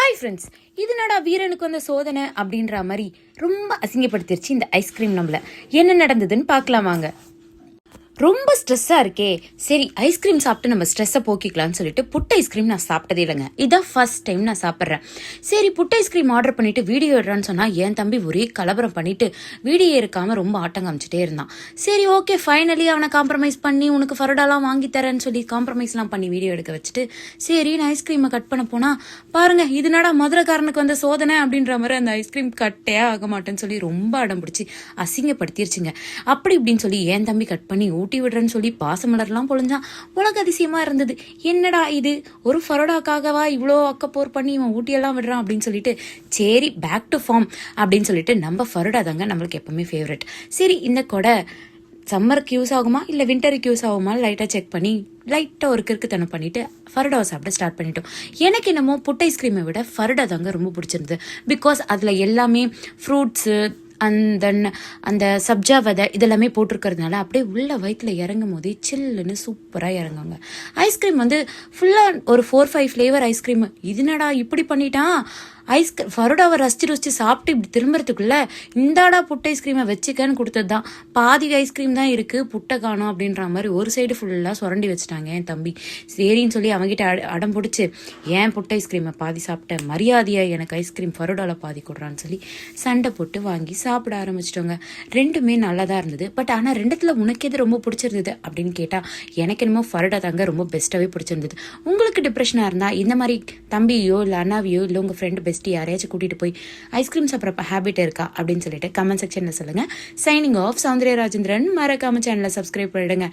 Hi friends, இதனடா வீரனுக்கு வந்த சோதனை அப்படின்ற மாதிரி ரொம்ப அசிங்கப்படுத்திருச்சு இந்த ஐஸ்கிரீம். நம்மள என்ன நடந்ததுன்னு பார்க்கலாமாங்க. ரொம்ப ஸ்ட்ரெஸ்ஸாக இருக்கே, சரி ஐஸ்கிரீம் சாப்பிட்டு நம்ம ஸ்ட்ரெஸ்ஸை போக்கிக்கலாம்னு சொல்லிட்டு புட் ஐஸ்கிரீம் நான் சாப்பிட்டதே இல்லைங்க. இதான் ஃபர்ஸ்ட் டைம் நான் சாப்பிட்றேன். சரி புட் ஐஸ்கிரீம் ஆர்டர் பண்ணிட்டு வீடியோ எடுறான்னு சொன்னால் என் தம்பி ஒரே கலவரம் பண்ணிட்டு வீடியோ எடுக்காமல் ரொம்ப ஆட்டம் காமிச்சிட்டே இருந்தான். சரி ஓகே, ஃபைனலி அவனை காம்ப்ரமைஸ் பண்ணி உனக்கு ஃபரோடாலாம் வாங்கி தரேன்னு சொல்லி காம்ப்ரமைஸ்லாம் பண்ணி வீடியோ எடுக்க வச்சுட்டு சரி நான் ஐஸ்கிரீமை கட் பண்ண போனால் பாருங்க, இதனடா மதுரைக்காரனுக்கு வந்த சோதனை அப்படின்ற மாதிரி அந்த ஐஸ்கிரீம் கட்டே ஆக மாட்டேன்னு சொல்லி ரொம்ப அடம் பிடிச்சி அசிங்கப்படுத்திருச்சுங்க. அப்படி இப்படின்னு சொல்லி என் தம்பி கட் பண்ணி ஊட்டி விடுறேன்னு சொல்லி பாசமலர்லாம் பொழிஞ்சான். உனக்கு அதிசயமா இருந்தது, என்னடா இது ஒரு ஃபரோடாக்காகவா இவ்வளோ அக்கப்போர் பண்ணி இவன் ஊட்டியெல்லாம் விடுறான் அப்படின்னு சொல்லிட்டு சரி பேக் டு ஃபார்ம் அப்படின்னு சொல்லிட்டு நம்ம ஃபரோடா தாங்க நம்மளுக்கு எப்பவுமே ஃபேவரட். சரி இந்த கொடை சம்மருக்கு யூஸ் ஆகுமா இல்லை வின்டருக்கு யூஸ் ஆகுமா லைட்டாக செக் பண்ணி லைட்டாக ஒரு கிறுக்குத்தனம் பண்ணிவிட்டு ஃபரோடாவை சாப்பிட ஸ்டார்ட் பண்ணிட்டோம். எனக்கு என்னமோ புட் ஐஸ்கிரீமை விட ஃபரோடா தாங்க ரொம்ப பிடிச்சிருந்தது. பிகாஸ் அதில் எல்லாமே ஃப்ரூட்ஸு அந்த சப்ஜா விதை இதெல்லாமே போட்டிருக்கிறதுனால அப்படியே உள்ள வயிற்றுல இறங்கும் போதே சில்லுன்னு சூப்பராக இறங்குங்க. ஐஸ்கிரீம் வந்து ஃபுல்லாக ஒரு 4-5 ஃப்ளேவர் ஐஸ்கிரீம். இதுனடா இப்படி பண்ணிட்டான், ஃபரோடாவை ரசிச்சு சாப்பிட்டு இப்படி திரும்புறதுக்குள்ள இந்தாடா புட் ஐஸ்கிரீமை வச்சுக்கன்னு கொடுத்தது தான். பாதி ஐஸ்கிரீம் தான் இருக்குது, புட்டை காணும் அப்படின்ற மாதிரி ஒரு சைடு ஃபுல்லாக சுரண்டி வச்சுட்டாங்க என் தம்பி. சரின்னு சொல்லி அவங்ககிட்ட அடம் பிடிச்சி ஏன் புட் ஐஸ்கிரீமை பாதி சாப்பிட்டேன், மரியாதையாக எனக்கு ஐஸ்கிரீம் ஃபரோடாவில் பாதி கொடுறான்னு சொல்லி சண்டை போட்டு வாங்கி சாப்பிட ஆரம்பிச்சிட்டோங்க. ரெண்டுமே நல்லா தான் இருந்தது. பட் ஆனால் ரெண்டுத்துல உனக்கு எது ரொம்ப பிடிச்சிருந்தது அப்படின்னு கேட்டால் எனக்கு என்னமோ ஃபரோடா தாங்க ரொம்ப பெஸ்ட்டாகவே பிடிச்சிருந்தது. உங்களுக்கு டிப்ரெஷனாக இருந்தால் இந்த மாதிரி தம்பியோ இல்லை அண்ணாவையோ இல்லை உங்கள் ஃப்ரெண்டு பெஸ்ட்டு யாரையாச்சும் கூட்டிகிட்டு போய் ஐஸ்கிரீம் சாப்பிட்ற ஹேபிட் இருக்கா அப்படின்னு சொல்லிட்டு கமெண்ட் செக்ஷனில் சொல்லுங்கள். Signing off, Soundarya Rajendran. மறக்காம சேனலை சப்ஸ்கிரைப் பண்ணிடுங்க.